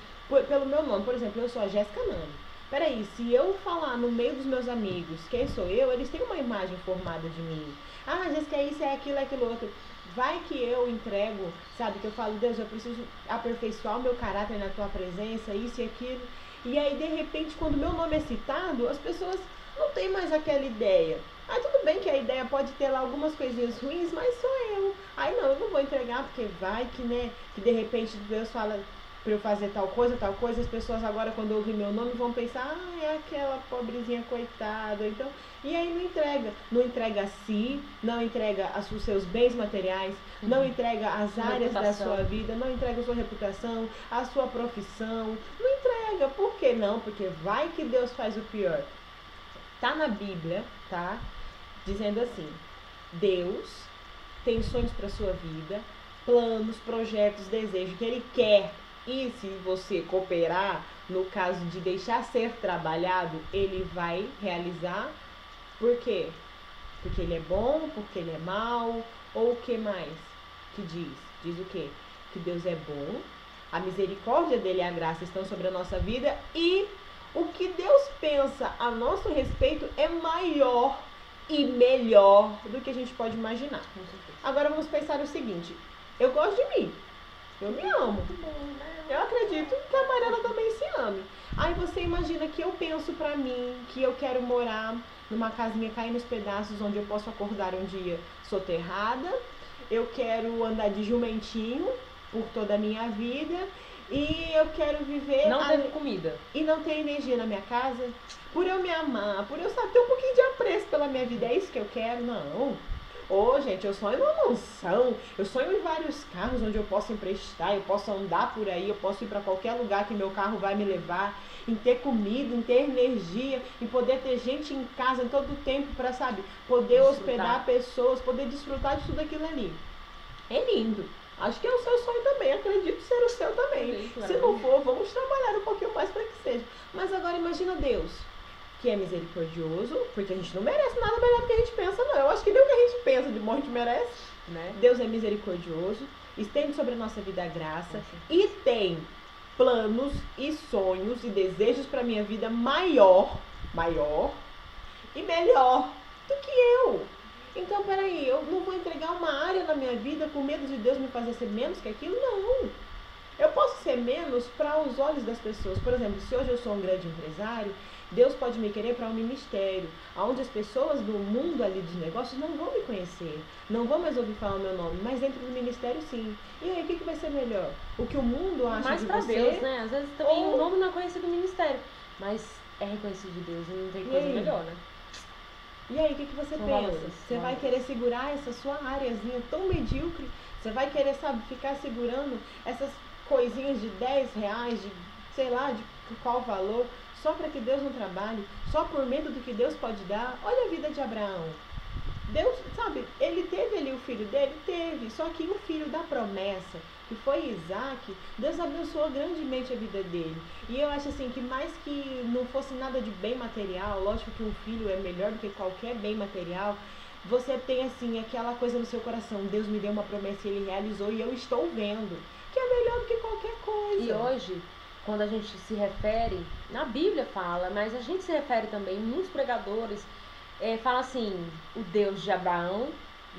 pelo meu nome. Por exemplo, eu sou a Jéssica Nani. Peraí, se eu falar no meio dos meus amigos quem sou eu, eles têm uma imagem formada de mim. Ah, Jéssica, é isso, é aquilo outro. Vai que eu entrego, sabe, que eu falo, Deus, eu preciso aperfeiçoar o meu caráter na tua presença, isso e aquilo. E aí, de repente, quando meu nome é citado, as pessoas não têm mais aquela ideia. Aí tudo bem que a ideia pode ter lá algumas coisinhas ruins, mas sou eu. Aí não, eu não vou entregar, porque vai que, né, que de repente Deus fala pra eu fazer tal coisa, as pessoas agora quando ouvem meu nome vão pensar, é aquela pobrezinha coitada, então, e aí não entrega a si, não entrega os seus bens materiais, não entrega as áreas da sua vida, não entrega a sua reputação, a sua profissão, não entrega, por que não? Porque vai que Deus faz o pior. Tá na Bíblia, tá? Dizendo assim, Deus tem sonhos para sua vida, planos, projetos, desejos que Ele quer. E se você cooperar, no caso de deixar ser trabalhado, Ele vai realizar. Por quê? Porque Ele é bom, porque Ele é mau, ou o que mais que diz? Diz o quê? Que Deus é bom, a misericórdia dEle e a graça estão sobre a nossa vida e o que Deus pensa a nosso respeito é maior e melhor do que a gente pode imaginar. Agora vamos pensar o seguinte, eu gosto de mim, eu me amo, eu acredito que a Mariana também se ame. Aí você imagina que eu penso pra mim, que eu quero morar numa casinha caindo nos pedaços, onde eu posso acordar um dia soterrada, eu quero andar de jumentinho por toda a minha vida e eu quero viver... Não ter comida. E não ter energia na minha casa, por eu me amar, por eu saber ter um pouquinho de apreço pela minha vida, é isso que eu quero? Não. Ô, gente, eu sonho numa mansão, eu sonho em vários carros onde eu posso emprestar, eu posso andar por aí, eu posso ir para qualquer lugar que meu carro vai me levar, em ter comida, em ter energia, em poder ter gente em casa em todo o tempo para, sabe, poder hospedar pessoas, poder desfrutar de tudo aquilo ali. É lindo. Acho que é o seu sonho também, acredito ser o seu também. Se não for, vamos trabalhar um pouquinho mais para que seja. Mas agora imagina Deus, que é misericordioso, porque a gente não merece nada melhor do que a gente pensa, não. Eu acho que nem o que a gente pensa de bom a gente merece, né? Deus é misericordioso, estende sobre a nossa vida a graça e tem planos e sonhos e desejos para minha vida maior e melhor do que eu. Então, peraí, eu não vou entregar uma área na minha vida com medo de Deus me fazer ser menos que aquilo? Não. Eu posso ser menos para os olhos das pessoas. Por exemplo, se hoje eu sou um grande empresário, Deus pode me querer para um ministério, onde as pessoas do mundo ali dos negócios não vão me conhecer, não vão mais ouvir falar o meu nome, mas dentro do ministério sim. E aí, o que vai ser melhor? O que o mundo acha mais de pra você? Deus, né? Às vezes também o nome não é conhecido no ministério, mas é reconhecido de Deus e não tem coisa melhor, né? E aí, o que você pensa? Valores, você vai querer segurar essa sua áreazinha tão medíocre? Você vai querer, sabe, ficar segurando essas coisinhas de 10 reais, de sei lá, de qual valor, só para que Deus não trabalhe, só por medo do que Deus pode dar? Olha a vida de Abraão. Deus, sabe, ele teve ali o filho dele? Teve, só que o filho da promessa, que foi Isaac, Deus abençoou grandemente a vida dele. E eu acho assim, que mais que não fosse nada de bem material, lógico que um filho é melhor do que qualquer bem material, você tem assim, aquela coisa no seu coração, Deus me deu uma promessa e Ele realizou e eu estou vendo, que é melhor do que qualquer coisa. E hoje, quando a gente se refere, na Bíblia fala, mas a gente se refere também, muitos pregadores fala assim, o Deus de Abraão,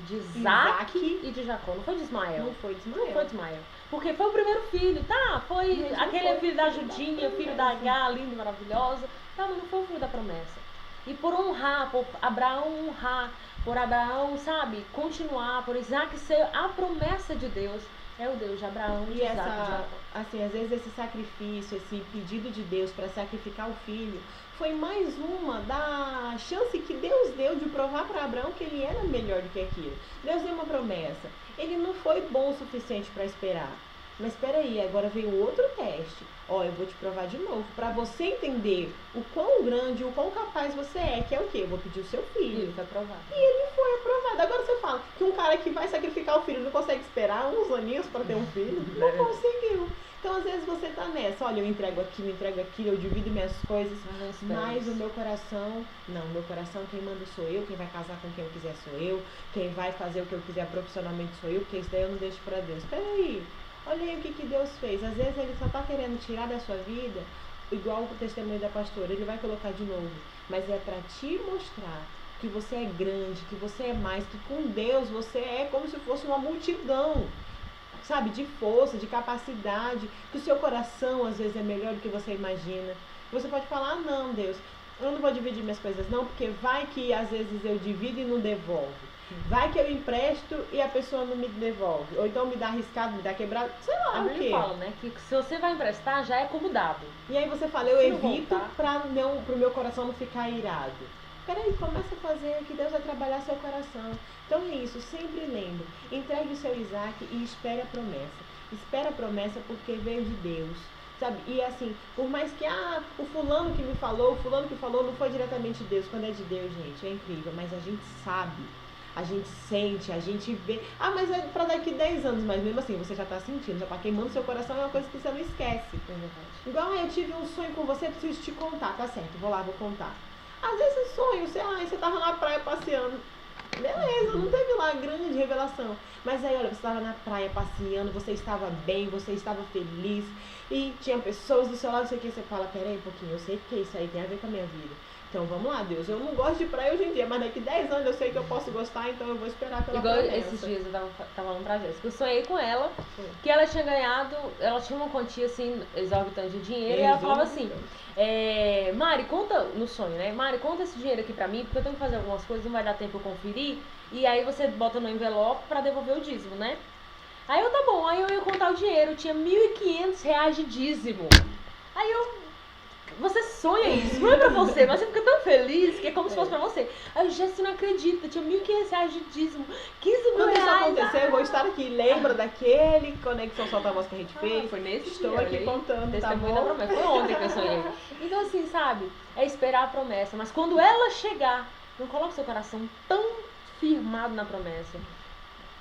de Isaac e de Jacó. Não foi de Ismael. Não foi de Ismael. Não foi de Ismael. Porque foi o primeiro filho, tá? Foi aquele filho da Judinha, filho da H, linda e maravilhosa. Tá, mas não foi o filho da promessa. E por honrar, por Abraão honrar, por Abraão, sabe, continuar, por Isaac ser a promessa de Deus, é o Deus de Abraão, de Isaac, de Jacó. Assim, às vezes esse sacrifício, esse pedido de Deus para sacrificar o filho, foi mais uma da chance que Deus deu de provar para Abraão que ele era melhor do que aquilo. Deus deu uma promessa. Ele não foi bom o suficiente para esperar. Mas espera aí, agora veio outro teste. Ó, eu vou te provar de novo, para você entender o quão grande, o quão capaz você é, que é o quê? Eu vou pedir o seu filho. Ele foi aprovado. E ele foi aprovado. Agora você fala que um cara que vai sacrificar o filho não consegue esperar uns aninhos para ter um filho? Não conseguiu. Então, às vezes você tá nessa, olha, eu entrego aquilo, eu divido minhas coisas, mas o meu coração, não, meu coração quem manda sou eu, quem vai casar com quem eu quiser sou eu, quem vai fazer o que eu quiser profissionalmente sou eu, porque isso daí eu não deixo para Deus. Peraí, olha aí o que Deus fez. Às vezes ele só tá querendo tirar da sua vida, igual o testemunho da pastora, ele vai colocar de novo, mas é para te mostrar que você é grande, que você é mais, que com Deus você é como se fosse uma multidão, sabe, de força, de capacidade, que o seu coração às vezes é melhor do que você imagina. Você pode falar, ah, não, Deus, eu não vou dividir minhas coisas não, porque vai que às vezes eu divido e não devolvo. Vai que eu empresto e a pessoa não me devolve. Ou então me dá arriscado, me dá quebrado, sei lá o quê. Fala, né, que se você vai emprestar, já é como dado. E aí você fala, eu evito pro meu coração não ficar irado. Peraí, começa a fazer que Deus vai trabalhar seu coração. Então é isso, sempre lembre, entregue o seu Isaac e espere a promessa. Espere a promessa porque veio de Deus, sabe? E assim, por mais que, o fulano que me falou, o fulano que falou, não foi diretamente de Deus. Quando é de Deus, gente, é incrível, mas a gente sabe. a gente sente, a gente vê. Ah, mas é pra daqui 10 anos, mas mesmo assim, você já tá sentindo, já tá queimando seu coração, é uma coisa que você não esquece. Igual eu tive um sonho com você, preciso te contar, tá certo, vou lá, vou contar. Às vezes sonho, sei lá, você tava na praia passeando. Beleza, não teve lá grande revelação. Mas aí, olha, você estava na praia passeando, você estava bem, você estava feliz. E tinha pessoas do seu lado, sei que você fala, peraí um pouquinho, eu sei que isso aí tem a ver com a minha vida. Então vamos lá, Deus, eu não gosto de praia hoje em dia, mas daqui 10 anos eu sei que eu posso gostar, então eu vou esperar pela promessa. Igual esses dias eu tava falando pra Jéssica, eu sonhei com ela, que ela tinha ganhado, ela tinha uma quantia assim, exorbitante de dinheiro, e ela falava assim, Mari, conta, no sonho, né, Mari, conta esse dinheiro aqui pra mim, porque eu tenho que fazer algumas coisas, não vai dar tempo eu conferir, e aí você bota no envelope pra devolver o dízimo, né? Aí eu, tá bom, aí eu ia contar o dinheiro, tinha R$1.500 de dízimo. Aí você sonha isso, não é pra você, mas você fica tão feliz que é como se fosse pra você. Aí o Jéssica não acredita, tinha R$1.500 de dízimo, 15 mil Quando reais. isso acontecer, eu vou estar aqui. Lembra daquele Conexão Solta a Voz que a gente fez? Foi nesse Estou dia, aqui contando, tá testemunho da bom? promessa. Foi ontem que eu sonhei. Então assim, sabe, é esperar a promessa, mas quando ela chegar, não coloque seu coração tão firmado na promessa.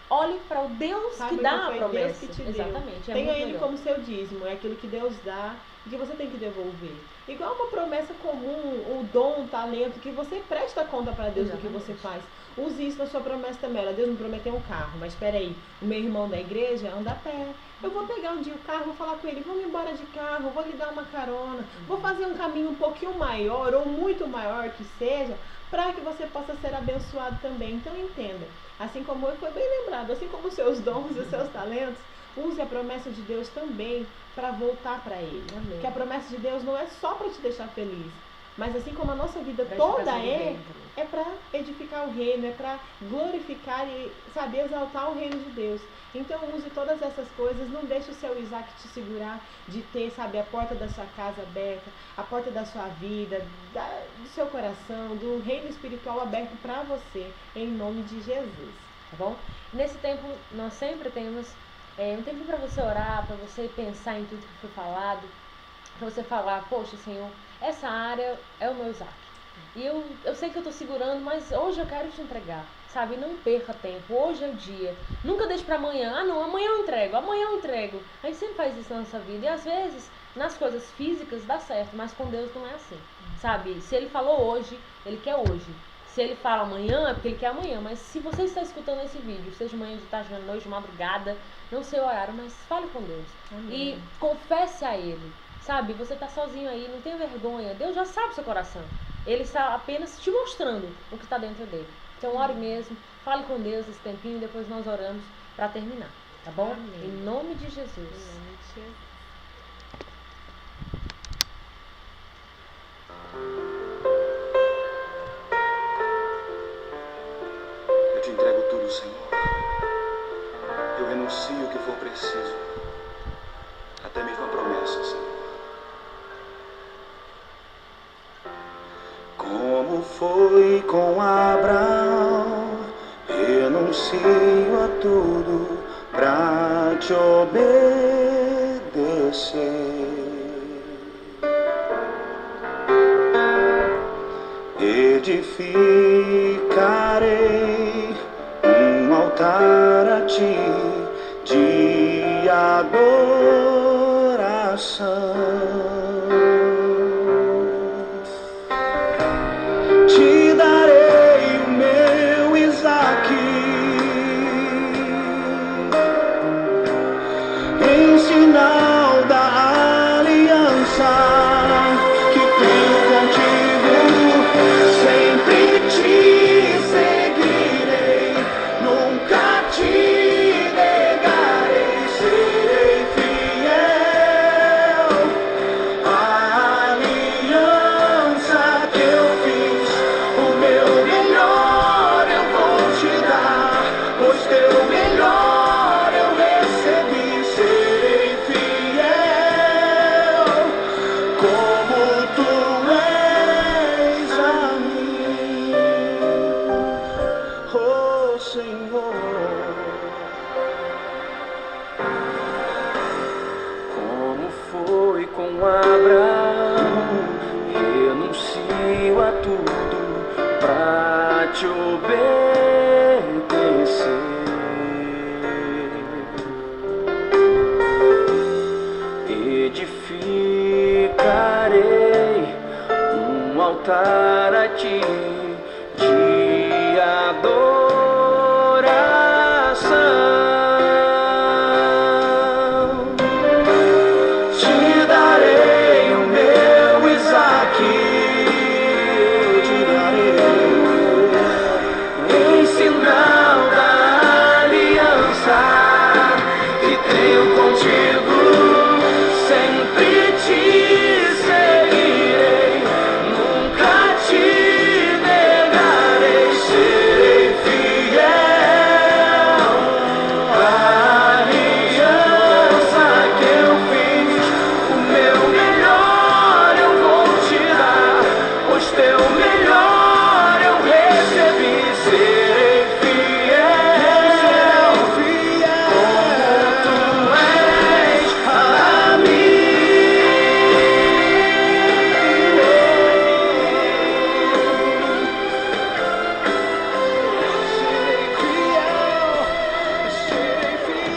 Olhe para o Deus Sabe que dá a foi promessa. Deus que te deu. Exatamente. É Tenha muito ele melhor. como seu dízimo, é aquilo que Deus dá e que você tem que devolver. Igual uma promessa comum, o dom, o talento, que você presta conta para Deus do que você faz. Use isso na sua promessa também. Olha, Deus me prometeu um carro, mas espera aí, o meu irmão da igreja anda a pé. Eu vou pegar um dia o carro, vou falar com ele, vamos embora de carro, vou lhe dar uma carona, vou fazer um caminho um pouquinho maior ou muito maior que seja, para que você possa ser abençoado também. Então entenda, assim como eu, foi bem lembrado, assim como os seus dons e os seus talentos, use a promessa de Deus também para voltar para Ele. Amém. Porque a promessa de Deus não é só para te deixar feliz, mas assim como a nossa vida Pra toda edificação do é, reino também. é para edificar o reino, é para glorificar e saber exaltar o reino de Deus. Então use todas essas coisas, não deixe o seu Isaac te segurar de ter, sabe, a porta da sua casa aberta, a porta da sua vida, do seu coração, do reino espiritual aberto para você, em nome de Jesus. Tá bom? Nesse tempo, nós sempre temos um tempo para você orar, para você pensar em tudo que foi falado, para você falar, poxa, Senhor, essa área é o meu Isaac. E eu sei que eu estou segurando, mas hoje eu quero te entregar, sabe? Não perca tempo, hoje é o dia. Nunca deixe para amanhã. Ah, não, amanhã eu entrego, amanhã eu entrego. A gente sempre faz isso na nossa vida. E às vezes, nas coisas físicas dá certo, mas com Deus não é assim, sabe? Se Ele falou hoje, Ele quer hoje. Se Ele fala amanhã, é porque Ele quer amanhã. Mas se você está escutando esse vídeo, seja manhã, de tarde, de noite, de madrugada, não sei o horário, mas fale com Deus. Amém. E confesse a Ele, sabe? Você está sozinho aí, não tenha vergonha. Deus já sabe o seu coração. Ele está apenas te mostrando o que está dentro dele. Então ore mesmo, fale com Deus esse tempinho e depois nós oramos para terminar, tá bom? Amém. Em nome de Jesus. Em nome de Jesus. Eu te entrego tudo, Senhor. Eu renuncio o que for preciso, até mesmo a promessa, Senhor. Como foi com Abraão, renuncio a tudo pra te obedecer. Edificarei um altar a ti de adoração. Te darei o meu Isaac, em sinal da aliança que tenho contigo. Sempre te seguirei, nunca te negarei, serei fiel à aliança que eu fiz. O meu melhor eu vou te dar, pois teu melhor eu recebi. Serei fiel como tu és a mim, oh Senhor. Como foi com Abraão, renuncio a tudo pra te obedecer. altar a ti de adoração. Te darei o meu Isaque, te darei em sinal da aliança que tenho contigo. Sempre te seguirei, nunca te negarei, serei fiel à aliança que eu fiz. O meu melhor eu vou te dar, pois teu melhor eu recebi. Serei fiel, como tu és a mim. Serei fiel.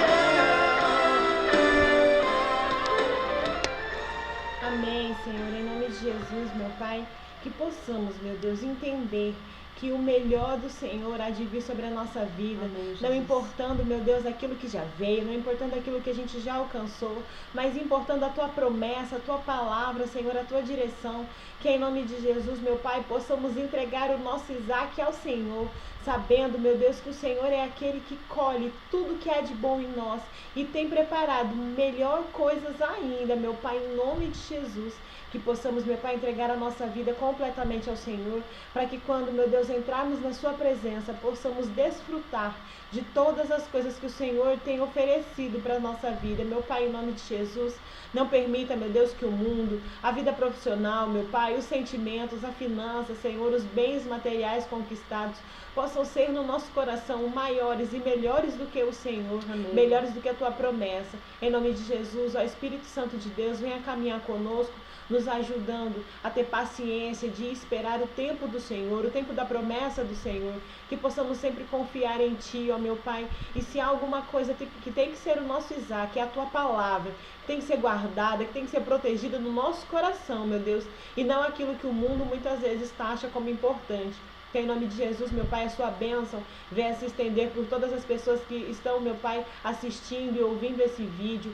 Amém, Senhor, em nome de Jesus, meu Pai, que possamos, meu Deus, entender que o melhor do Senhor há de vir sobre a nossa vida, Amém, não Jesus. importando, meu Deus, aquilo que já veio, não importando aquilo que a gente já alcançou, mas importando a Tua promessa, a Tua palavra, Senhor, a Tua direção, que em nome de Jesus, meu Pai, possamos entregar o nosso Isaque ao Senhor, sabendo, meu Deus, que o Senhor é aquele que colhe tudo que há de bom em nós e tem preparado melhor coisas ainda, meu Pai, em nome de Jesus. Que possamos, meu Pai, entregar a nossa vida completamente ao Senhor, para que quando, meu Deus, entrarmos na Sua presença, possamos desfrutar de todas as coisas que o Senhor tem oferecido para a nossa vida. Meu Pai, em nome de Jesus, não permita, meu Deus, que o mundo, a vida profissional, meu Pai, os sentimentos, a finança, Senhor, os bens materiais conquistados, possam ser no nosso coração maiores e melhores do que o Senhor, Amém. melhores do que a Tua promessa. Em nome de Jesus, ó Espírito Santo de Deus, venha caminhar conosco, nos ajudando a ter paciência de esperar o tempo do Senhor, o tempo da promessa do Senhor, que possamos sempre confiar em Ti, ó meu Pai, e se há alguma coisa que tem que ser o nosso Isaque, é a Tua palavra, que tem que ser guardada, que tem que ser protegida no nosso coração, meu Deus, e não aquilo que o mundo muitas vezes taxa como importante. Que em nome de Jesus, meu Pai, a Sua bênção venha se estender por todas as pessoas que estão, meu Pai, assistindo e ouvindo esse vídeo.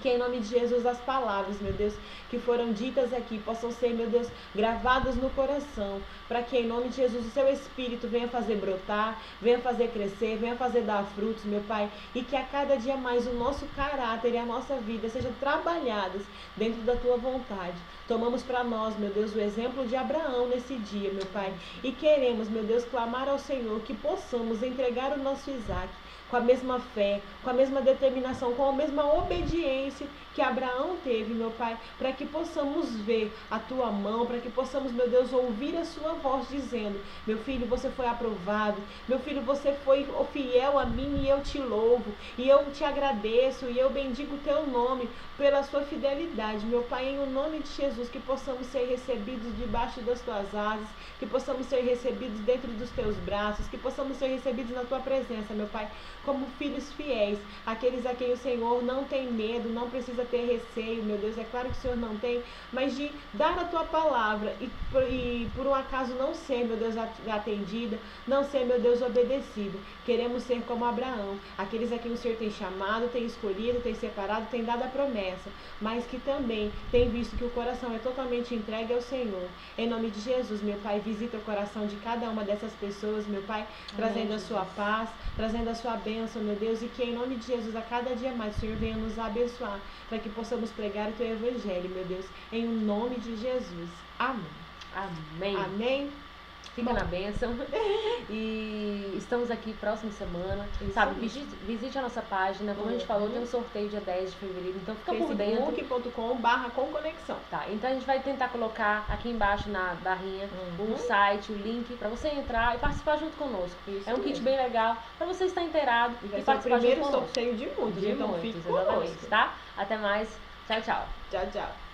Que em nome de Jesus as palavras, meu Deus, que foram ditas aqui possam ser, meu Deus, gravadas no coração, para que em nome de Jesus o Seu Espírito venha fazer brotar, venha fazer crescer, venha fazer dar frutos, meu Pai, e que a cada dia mais o nosso caráter e a nossa vida sejam trabalhadas dentro da Tua vontade. Tomamos para nós, meu Deus, o exemplo de Abraão nesse dia, meu Pai, e queremos, meu Deus, clamar ao Senhor que possamos entregar o nosso Isaque com a mesma fé, com a mesma determinação, com a mesma obediência que Abraão teve, meu Pai, para que possamos ver a Tua mão, para que possamos, meu Deus, ouvir a Sua voz dizendo: meu filho, você foi aprovado, meu filho, você foi fiel a mim e eu te louvo, e eu te agradeço, e eu bendigo o Teu nome pela Sua fidelidade, meu Pai, em o nome de Jesus, que possamos ser recebidos debaixo das Tuas asas, que possamos ser recebidos dentro dos Teus braços, que possamos ser recebidos na Tua presença, meu Pai, como filhos fiéis, aqueles a quem o Senhor não tem medo, não precisa ter receio, meu Deus, é claro que o Senhor não tem, mas de dar a Tua palavra e por um acaso não ser, meu Deus, atendida, não ser, meu Deus, obedecida. Queremos ser como Abraão, aqueles a quem o Senhor tem chamado, tem escolhido, tem separado, tem dado a promessa, mas que também tem visto que o coração é totalmente entregue ao Senhor. Em nome de Jesus, meu Pai, visita o coração de cada uma dessas pessoas, meu Pai, trazendo a Sua paz, trazendo a Sua bênção, meu Deus, e que em nome de Jesus, a cada dia mais, o Senhor venha nos abençoar, para que possamos pregar o Teu Evangelho, meu Deus, em nome de Jesus. Amém. Amém. Amém. Fica na bênção. E estamos aqui próxima semana. Isso Sabe, aí. visite a nossa página. Como a gente falou, tem um sorteio dia 10 de fevereiro. Então fica por dentro. facebook.com/comconexão. Tá, então a gente vai tentar colocar aqui embaixo na barrinha o site, o link, para você entrar e participar junto conosco. Isso É um kit mesmo. bem legal para você estar inteirado E vai e ser o participar junto primeiro conosco. sorteio de muitos, De então muitos, fique exatamente, conosco. tá? Até mais. Tchau, tchau. Tchau, tchau.